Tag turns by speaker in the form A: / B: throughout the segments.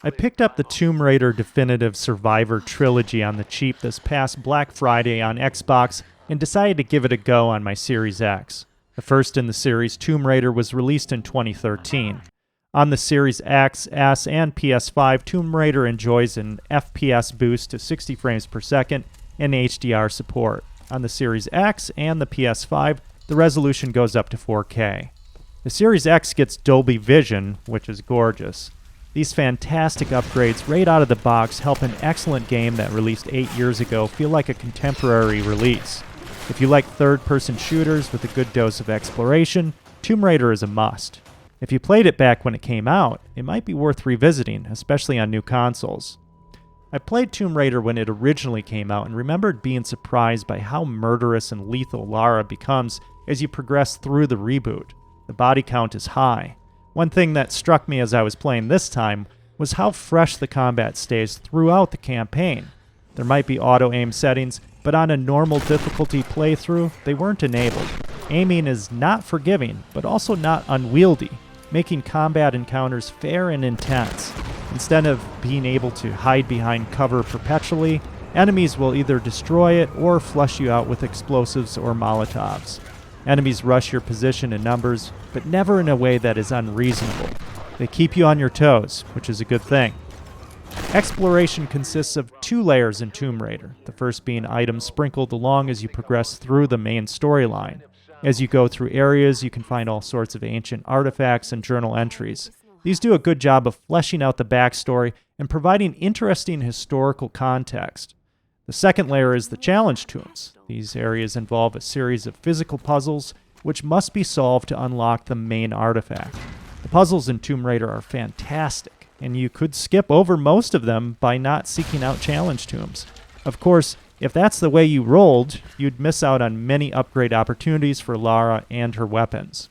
A: I picked up the Tomb Raider Definitive Survivor Trilogy on the cheap this past Black Friday on Xbox and decided to give it a go on my Series X. The first in the series, Tomb Raider, was released in 2013. On the Series X, S, and PS5, Tomb Raider enjoys an FPS boost to 60 frames per second and HDR support. On the Series X and the PS5, the resolution goes up to 4K. The Series X gets Dolby Vision, which is gorgeous. These fantastic upgrades right out of the box help an excellent game that released 8 years ago feel like a contemporary release. If you like third-person shooters with a good dose of exploration, Tomb Raider is a must. If you played it back when it came out, it might be worth revisiting, especially on new consoles. I played Tomb Raider when it originally came out and remembered being surprised by how murderous and lethal Lara becomes as you progress through the reboot. The body count is high. One thing that struck me as I was playing this time was how fresh the combat stays throughout the campaign. There might be auto-aim settings, but on a normal difficulty playthrough, they weren't enabled. Aiming is not forgiving, but also not unwieldy, making combat encounters fair and intense. Instead of being able to hide behind cover perpetually, enemies will either destroy it or flush you out with explosives or molotovs. Enemies rush your position in numbers, but never in a way that is unreasonable. They keep you on your toes, which is a good thing. Exploration consists of 2 layers in Tomb Raider, the first being items sprinkled along as you progress through the main storyline. As you go through areas, you can find all sorts of ancient artifacts and journal entries. These do a good job of fleshing out the backstory and providing interesting historical context. The second layer is the challenge tombs. These areas involve a series of physical puzzles which must be solved to unlock the main artifact. The puzzles in Tomb Raider are fantastic, and you could skip over most of them by not seeking out challenge tombs. Of course, if that's the way you rolled, you'd miss out on many upgrade opportunities for Lara and her weapons.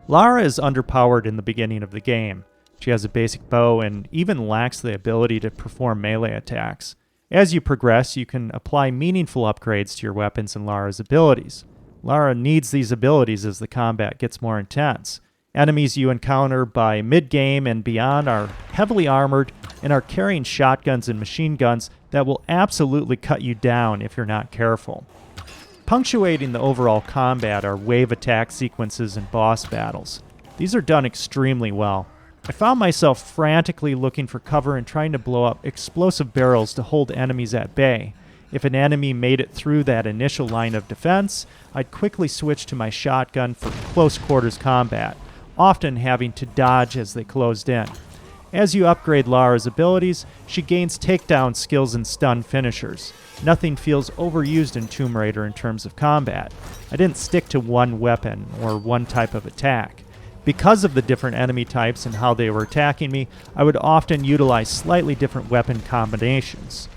A: Lara is underpowered in the beginning of the game. She has a basic bow and even lacks the ability to perform melee attacks. As you progress, you can apply meaningful upgrades to your weapons and Lara's abilities. Lara needs these abilities as the combat gets more intense. Enemies you encounter by mid-game and beyond are heavily armored and are carrying shotguns and machine guns that will absolutely cut you down if you're not careful. Punctuating the overall combat are wave attack sequences and boss battles. These are done extremely well. I found myself frantically looking for cover and trying to blow up explosive barrels to hold enemies at bay. If an enemy made it through that initial line of defense, I'd quickly switch to my shotgun for close quarters combat, often having to dodge as they closed in. As you upgrade Lara's abilities, she gains takedown skills and stun finishers. Nothing feels overused in Tomb Raider in terms of combat. I didn't stick to one weapon or one type of attack. Because of the different enemy types and how they were attacking me, I would often utilize slightly different weapon combinations.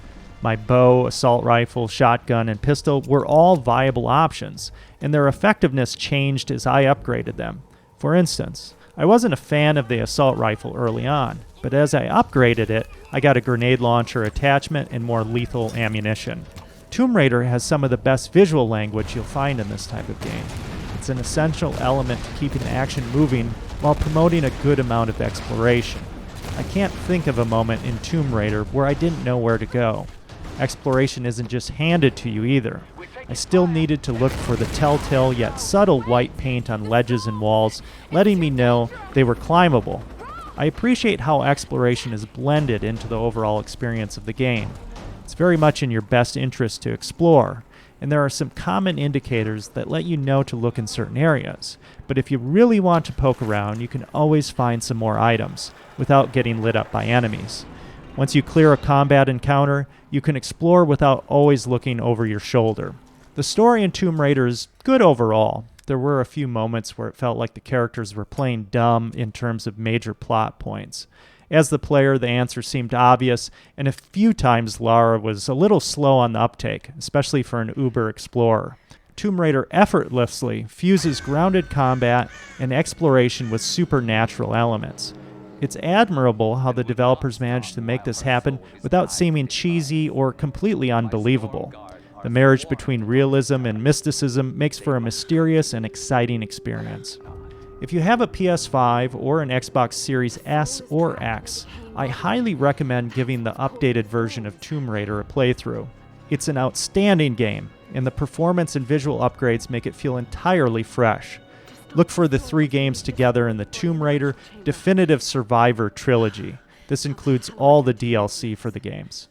A: My bow, assault rifle, shotgun, and pistol were all viable options, and their effectiveness changed as I upgraded them. For instance, I wasn't a fan of the assault rifle early on, but as I upgraded it, I got a grenade launcher attachment and more lethal ammunition. Tomb Raider has some of the best visual language you'll find in this type of game. It's an essential element to keeping the action moving while promoting a good amount of exploration. I can't think of a moment in Tomb Raider where I didn't know where to go. Exploration isn't just handed to you either. I still needed to look for the telltale yet subtle white paint on ledges and walls, letting me know they were climbable. I appreciate how exploration is blended into the overall experience of the game. It's very much in your best interest to explore, and there are some common indicators that let you know to look in certain areas. But if you really want to poke around, you can always find some more items without getting lit up by enemies. Once you clear a combat encounter, you can explore without always looking over your shoulder. The story in Tomb Raider is good overall. There were a few moments where it felt like the characters were playing dumb in terms of major plot points. As the player, the answer seemed obvious, and a few times Lara was a little slow on the uptake, especially for an uber explorer. Tomb Raider effortlessly fuses grounded combat and exploration with supernatural elements. It's admirable how the developers managed to make this happen without seeming cheesy or completely unbelievable. The marriage between realism and mysticism makes for a mysterious and exciting experience. If you have a PS5 or an Xbox Series S or X, I highly recommend giving the updated version of Tomb Raider a playthrough. It's an outstanding game, and the performance and visual upgrades make it feel entirely fresh. Look for the 3 games together in the Tomb Raider Definitive Survivor Trilogy. This includes all the DLC for the games.